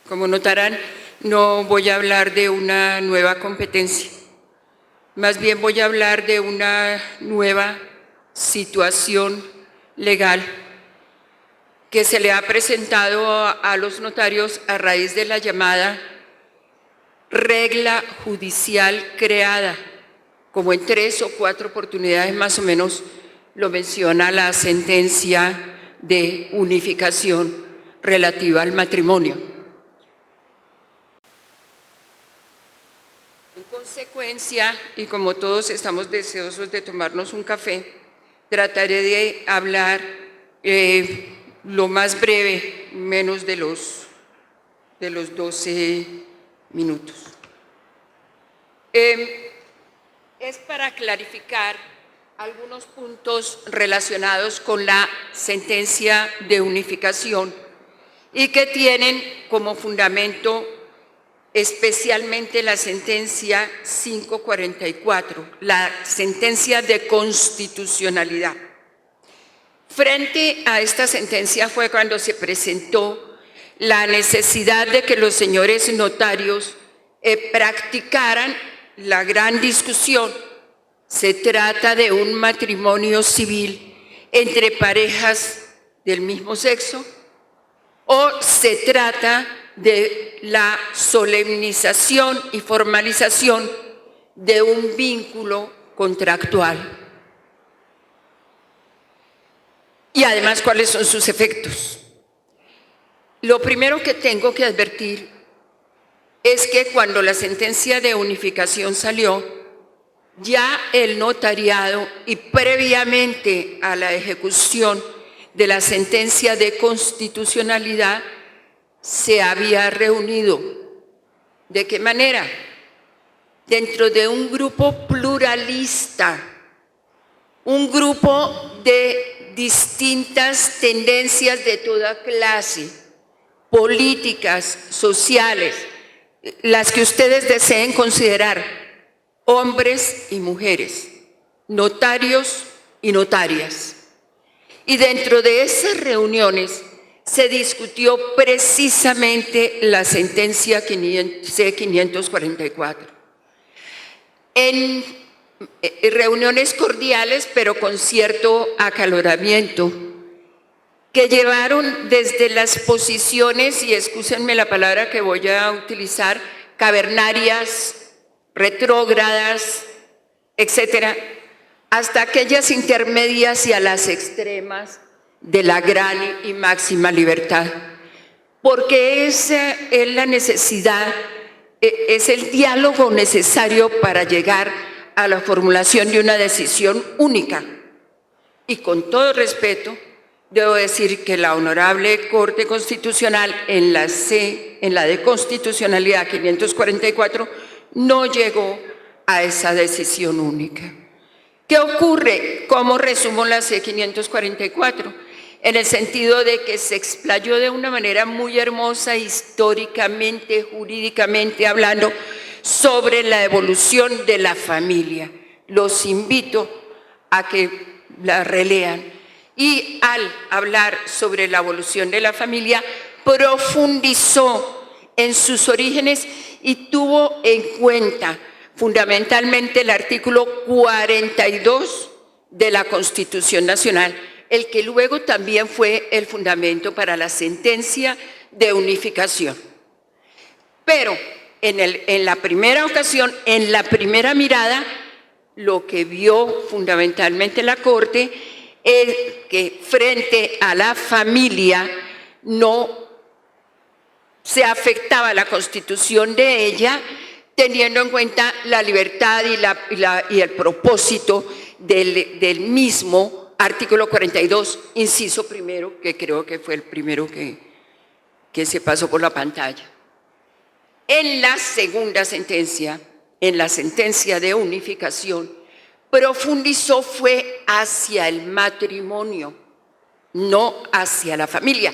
Como notarán, no voy a hablar de una nueva competencia, más bien voy a hablar de una nueva situación legal que se le ha presentado a los notarios a raíz de la llamada regla judicial creada, como en 3 o 4 oportunidades más o menos lo menciona la sentencia de unificación relativa al matrimonio. En consecuencia, y como todos estamos deseosos de tomarnos un café, trataré de hablar lo más breve, menos de los 12 minutos. Es para clarificar algunos puntos relacionados con la sentencia de unificación y que tienen como fundamento especialmente la sentencia 544, la sentencia de constitucionalidad. Frente a esta sentencia fue cuando se presentó la necesidad de que los señores notarios practicaran la gran discusión. Se trata de un matrimonio civil entre parejas del mismo sexo o se trata de la solemnización y formalización de un vínculo contractual. Y además, ¿cuáles son sus efectos? Lo primero que tengo que advertir es que cuando la sentencia de unificación salió, ya el notariado y previamente a la ejecución de la sentencia de constitucionalidad se había reunido. ¿De qué manera? Dentro de un grupo pluralista, un grupo de distintas tendencias de toda clase, políticas, sociales, las que ustedes deseen considerar, hombres y mujeres, notarios y notarias. Y dentro de esas reuniones se discutió precisamente la sentencia C-544. En reuniones cordiales, pero con cierto acaloramiento, que llevaron desde las posiciones, y excúsenme la palabra que voy a utilizar, cavernarias, retrógradas, etcétera, hasta aquellas intermedias y a las extremas de la gran y máxima libertad. Porque esa es la necesidad, es el diálogo necesario para llegar a la formulación de una decisión única. Y con todo respeto, debo decir que la Honorable Corte Constitucional en la de Constitucionalidad 544 no llegó a esa decisión única. ¿Qué ocurre? ¿Cómo resumo la C-544? En el sentido de que se explayó de una manera muy hermosa, históricamente, jurídicamente hablando, sobre la evolución de la familia. Los invito a que la relean. Y al hablar sobre la evolución de la familia, profundizó en sus orígenes y tuvo en cuenta fundamentalmente el artículo 42 de la Constitución Nacional, el que luego también fue el fundamento para la sentencia de unificación. Pero en la primera ocasión, en la primera mirada, lo que vio fundamentalmente la Corte es que frente a la familia no se afectaba la constitución de ella, teniendo en cuenta la libertad y el propósito del mismo artículo 42, inciso primero, que creo que fue el primero que se pasó por la pantalla. En la segunda sentencia, en la sentencia de unificación, profundizó fue hacia el matrimonio, no hacia la familia.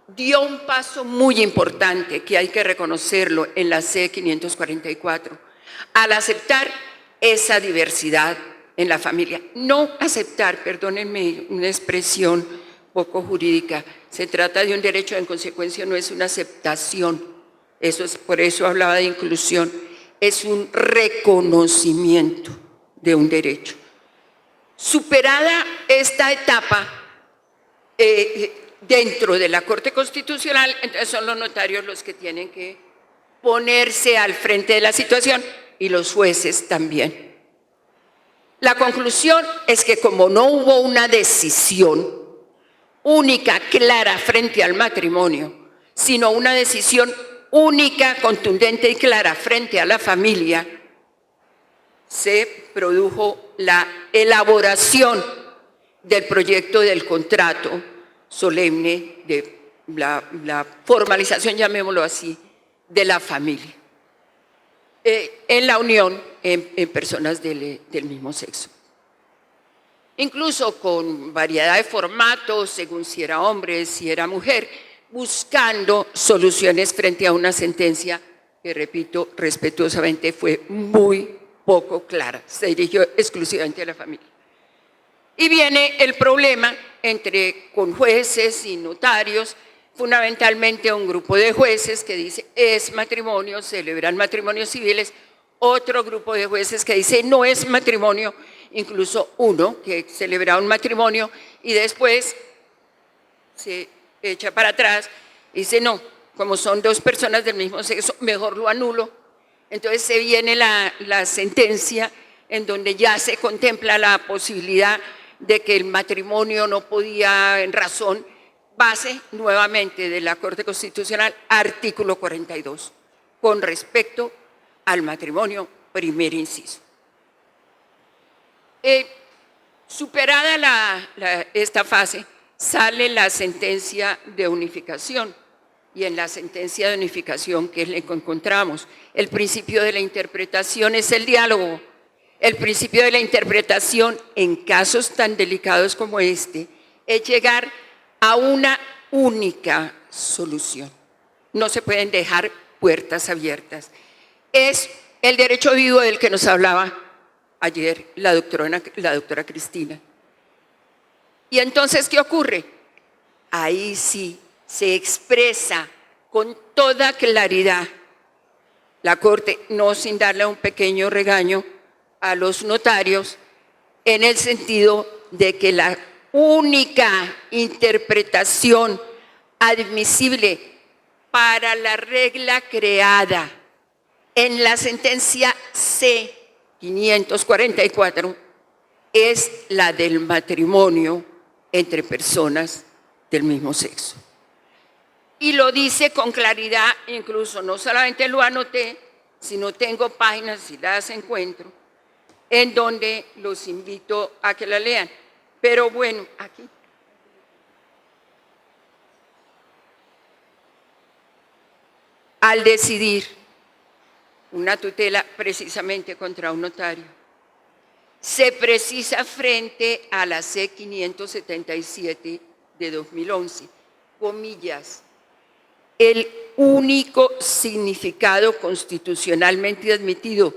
Dio un paso muy importante, que hay que reconocerlo, en la C-544, al aceptar esa diversidad en la familia. No aceptar, perdónenme una expresión poco jurídica. Se trata de un derecho, en consecuencia no es una aceptación. Por eso hablaba de inclusión. Es un reconocimiento de un derecho. Superada esta etapa, dentro de la Corte Constitucional, entonces son los notarios los que tienen que ponerse al frente de la situación y los jueces también. La conclusión es que como no hubo una decisión única, clara frente al matrimonio, sino una decisión única, contundente y clara frente a la familia, se produjo la elaboración del proyecto del contrato solemne, de la formalización, llamémoslo así, de la familia, en la unión en personas del mismo sexo. Incluso con variedad de formatos, según si era hombre, si era mujer, buscando soluciones frente a una sentencia que, repito, respetuosamente fue muy poco clara, se dirigió exclusivamente a la familia. Y viene el problema con jueces y notarios, fundamentalmente un grupo de jueces que dice es matrimonio, celebran matrimonios civiles, otro grupo de jueces que dice no es matrimonio, incluso uno que celebra un matrimonio y después se echa para atrás y dice no, como son dos personas del mismo sexo, mejor lo anulo. Entonces se viene la sentencia en donde ya se contempla la posibilidad de que el matrimonio no podía, en razón, base nuevamente de la Corte Constitucional, artículo 42, con respecto al matrimonio, primer inciso. Superada esta fase, sale la sentencia de unificación. Y en la sentencia de unificación, ¿qué es lo que encontramos? El principio de la interpretación es el diálogo. El principio de la interpretación en casos tan delicados como este es llegar a una única solución. No se pueden dejar puertas abiertas. Es el derecho vivo del que nos hablaba ayer la doctora Cristina. Y entonces, ¿qué ocurre? Ahí sí se expresa con toda claridad la Corte, no sin darle un pequeño regaño a los notarios, en el sentido de que la única interpretación admisible para la regla creada en la sentencia C-544 es la del matrimonio entre personas del mismo sexo. Y lo dice con claridad, incluso no solamente lo anoté, sino tengo páginas, si las encuentro, en donde los invito a que la lean. Pero bueno, aquí. Al decidir una tutela precisamente contra un notario, se precisa frente a la C-577 de 2011, comillas, el único significado constitucionalmente admitido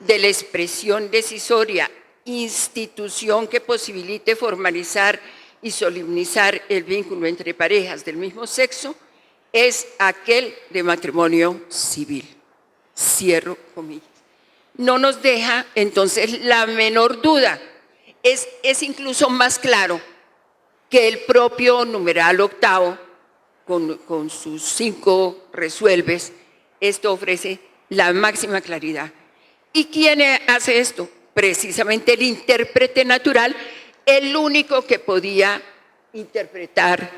de la expresión decisoria, institución que posibilite formalizar y solemnizar el vínculo entre parejas del mismo sexo, es aquel de matrimonio civil. Cierro comillas. No nos deja entonces la menor duda. Es incluso más claro que el propio numeral octavo, con sus 5 resuelves, esto ofrece la máxima claridad. ¿Y quién hace esto? Precisamente el intérprete natural, el único que podía interpretar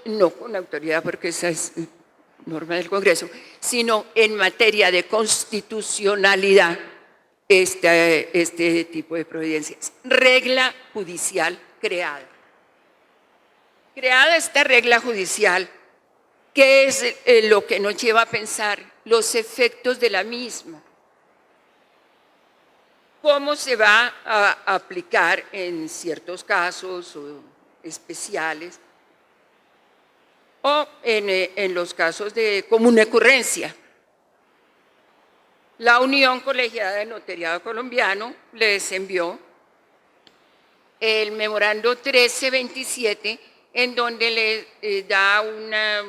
no con autoridad, porque esa es norma del Congreso, sino en materia de constitucionalidad este tipo de providencias. Regla judicial creada. Creada esta regla judicial, ¿qué es lo que nos lleva a pensar? Los efectos de la misma. ¿Cómo se va a aplicar en ciertos casos especiales o en los casos de común ocurrencia? La Unión Colegiada de Notariado Colombiano les envió el memorando 1327 en donde le da una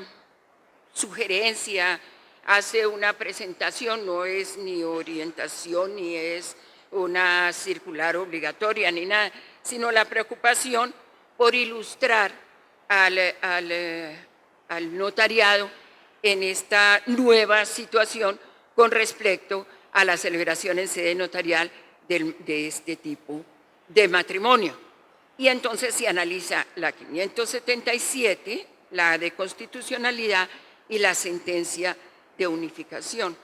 sugerencia, hace una presentación, no es ni orientación, ni es una circular obligatoria, ni nada, sino la preocupación por ilustrar al notariado en esta nueva situación con respecto a la celebración en sede notarial de este tipo de matrimonio. Y entonces se analiza la 577, la de constitucionalidad y la sentencia de unificación.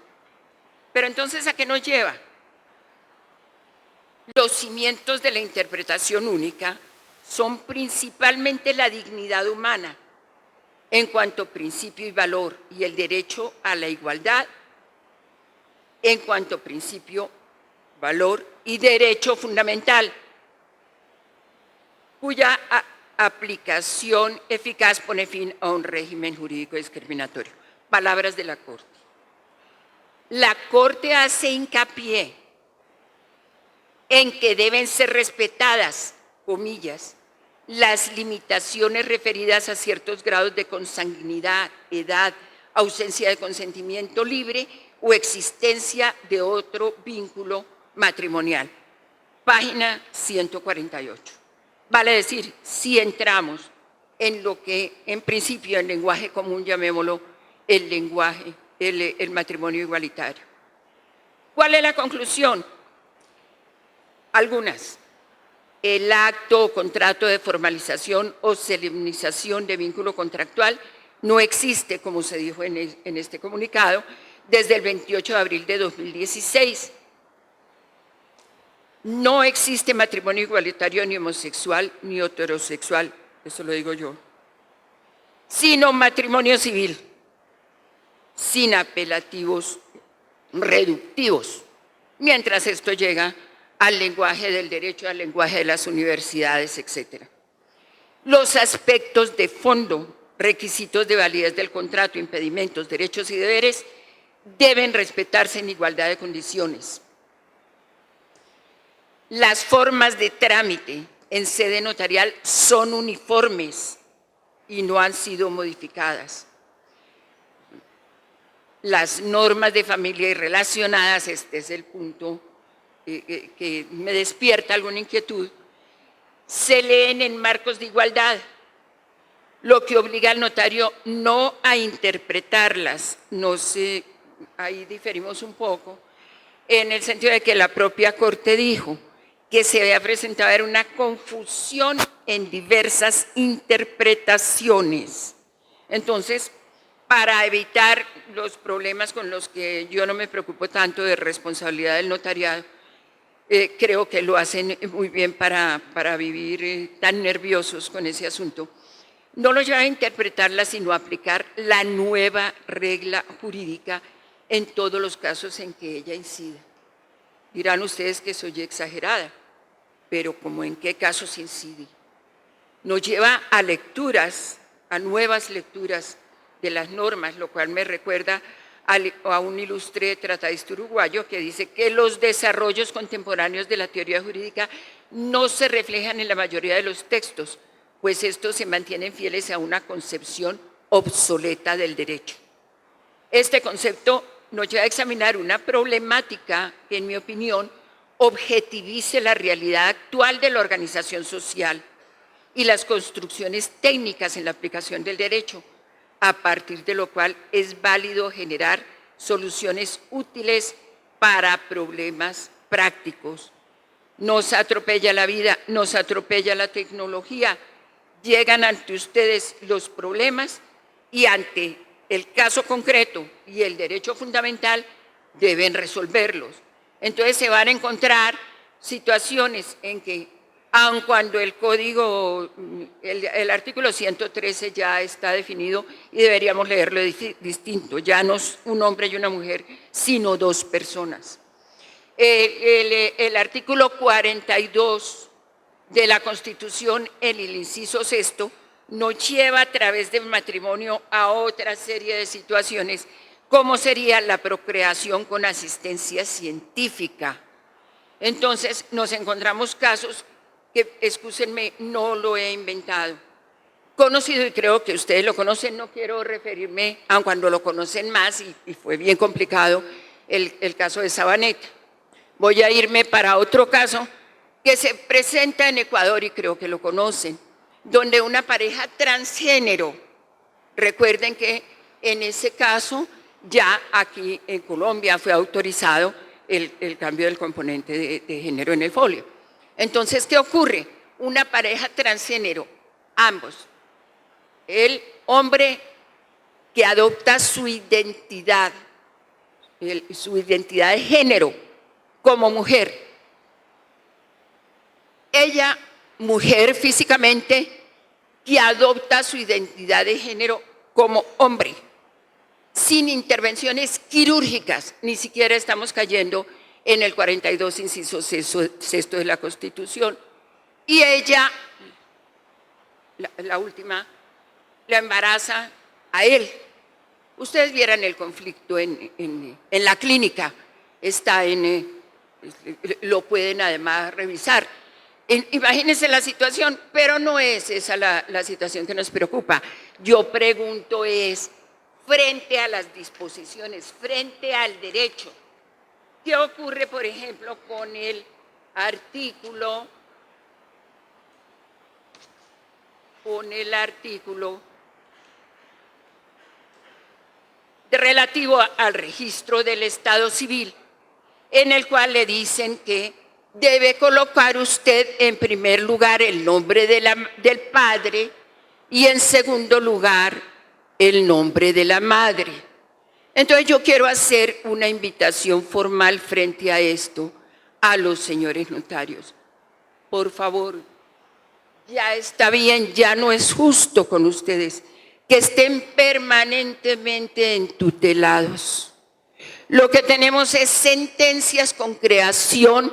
Pero entonces, ¿a qué nos lleva? Los cimientos de la interpretación única son principalmente la dignidad humana en cuanto a principio y valor, y el derecho a la igualdad en cuanto a principio, valor y derecho fundamental, cuya aplicación eficaz pone fin a un régimen jurídico discriminatorio. Palabras de la Corte. La Corte hace hincapié en que deben ser respetadas, comillas, las limitaciones referidas a ciertos grados de consanguinidad, edad, ausencia de consentimiento libre o existencia de otro vínculo matrimonial. Página 148. Vale decir, si entramos en lo que en principio en lenguaje común llamémoslo el matrimonio igualitario. ¿Cuál es la conclusión? Algunas. El acto o contrato de formalización o solemnización de vínculo contractual no existe, como se dijo en este comunicado, desde el 28 de abril de 2016. No existe matrimonio igualitario ni homosexual ni heterosexual, eso lo digo yo, sino matrimonio civil, sin apelativos reductivos, mientras esto llega al lenguaje del derecho, al lenguaje de las universidades, etc. Los aspectos de fondo, requisitos de validez del contrato, impedimentos, derechos y deberes, deben respetarse en igualdad de condiciones. Las formas de trámite en sede notarial son uniformes y no han sido modificadas. Las normas de familia y relacionadas, este es el punto que me despierta alguna inquietud, se leen en marcos de igualdad, lo que obliga al notario no a interpretarlas. No sé, ahí diferimos un poco, en el sentido de que la propia Corte dijo que se había presentado una confusión en diversas interpretaciones. Entonces, para evitar los problemas con los que yo no me preocupo tanto de responsabilidad del notariado, creo que lo hacen muy bien para vivir tan nerviosos con ese asunto. No lo lleva a interpretarla, sino a aplicar la nueva regla jurídica en todos los casos en que ella incide. Dirán ustedes que soy exagerada, pero ¿cómo en qué casos incide? Nos lleva a lecturas, a nuevas lecturas de las normas, lo cual me recuerda a un ilustre tratadista uruguayo que dice que los desarrollos contemporáneos de la teoría jurídica no se reflejan en la mayoría de los textos, pues estos se mantienen fieles a una concepción obsoleta del derecho. Este concepto nos lleva a examinar una problemática que, en mi opinión, objetivice la realidad actual de la organización social y las construcciones técnicas en la aplicación del derecho, a partir de lo cual es válido generar soluciones útiles para problemas prácticos. Nos atropella la vida, nos atropella la tecnología, llegan ante ustedes los problemas y ante el caso concreto y el derecho fundamental deben resolverlos. Entonces se van a encontrar situaciones en que, aun cuando el código, el artículo 113 ya está definido y deberíamos leerlo distinto, ya no es un hombre y una mujer, sino dos personas. El artículo 42 de la Constitución, en el inciso sexto, nos lleva a través del matrimonio a otra serie de situaciones, como sería la procreación con asistencia científica. Entonces nos encontramos casos que, excúsenme, no lo he inventado, conocido, y creo que ustedes lo conocen, no quiero referirme a cuando lo conocen más, y fue bien complicado el caso de Sabaneta. Voy a irme para otro caso que se presenta en Ecuador, y creo que lo conocen, donde una pareja transgénero, recuerden que en ese caso ya aquí en Colombia fue autorizado el cambio del componente de género en el folio. Entonces, ¿qué ocurre? Una pareja transgénero, ambos, el hombre que adopta su identidad de género como mujer, ella, mujer físicamente, que adopta su identidad de género como hombre, sin intervenciones quirúrgicas, ni siquiera estamos cayendo en el 42, inciso sexto de la Constitución, y ella, la última, la embaraza a él. Ustedes vieran el conflicto en la clínica, está lo pueden además revisar. Imagínense la situación, pero no es esa la situación que nos preocupa. Yo pregunto es, frente a las disposiciones, frente al derecho, ¿qué ocurre, por ejemplo, con el artículo relativo al registro del Estado Civil, en el cual le dicen que debe colocar usted en primer lugar el nombre del padre y en segundo lugar el nombre de la madre? Entonces yo quiero hacer una invitación formal frente a esto a los señores notarios. Por favor, ya está bien, ya no es justo con ustedes que estén permanentemente entutelados. Lo que tenemos es sentencias con creación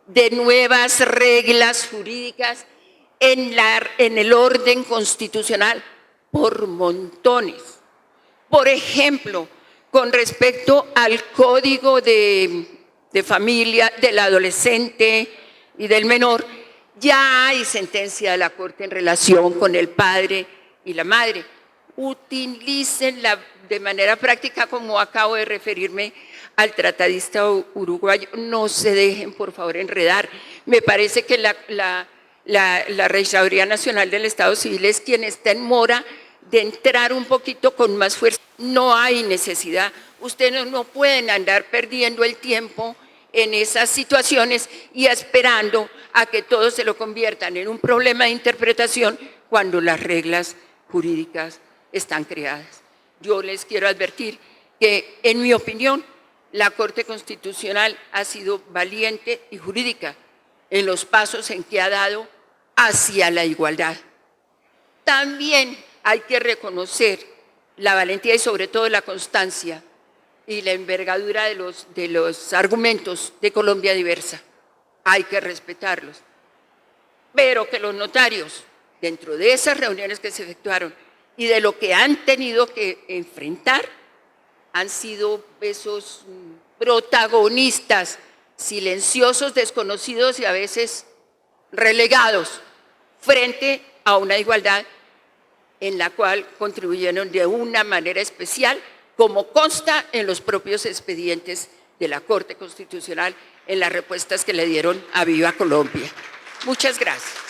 de nuevas reglas jurídicas en el orden constitucional por montones. Por ejemplo, con respecto al Código de Familia del adolescente y del menor, ya hay sentencia de la Corte en relación con el padre y la madre. Utilícenla de manera práctica, como acabo de referirme al tratadista uruguayo. No se dejen, por favor, enredar. Me parece que la Registraduría Nacional del Estado Civil es quien está en mora de entrar un poquito con más fuerza. No hay necesidad. Ustedes no pueden andar perdiendo el tiempo en esas situaciones y esperando a que todos se lo conviertan en un problema de interpretación cuando las reglas jurídicas están creadas. Yo les quiero advertir que, en mi opinión, la Corte Constitucional ha sido valiente y jurídica en los pasos en que ha dado hacia la igualdad. También hay que reconocer la valentía y sobre todo la constancia y la envergadura de los argumentos de Colombia Diversa. Hay que respetarlos. Pero que los notarios, dentro de esas reuniones que se efectuaron y de lo que han tenido que enfrentar, han sido esos protagonistas silenciosos, desconocidos y a veces relegados frente a una igualdad en la cual contribuyeron de una manera especial, como consta en los propios expedientes de la Corte Constitucional, en las respuestas que le dieron a Viva Colombia. Muchas gracias.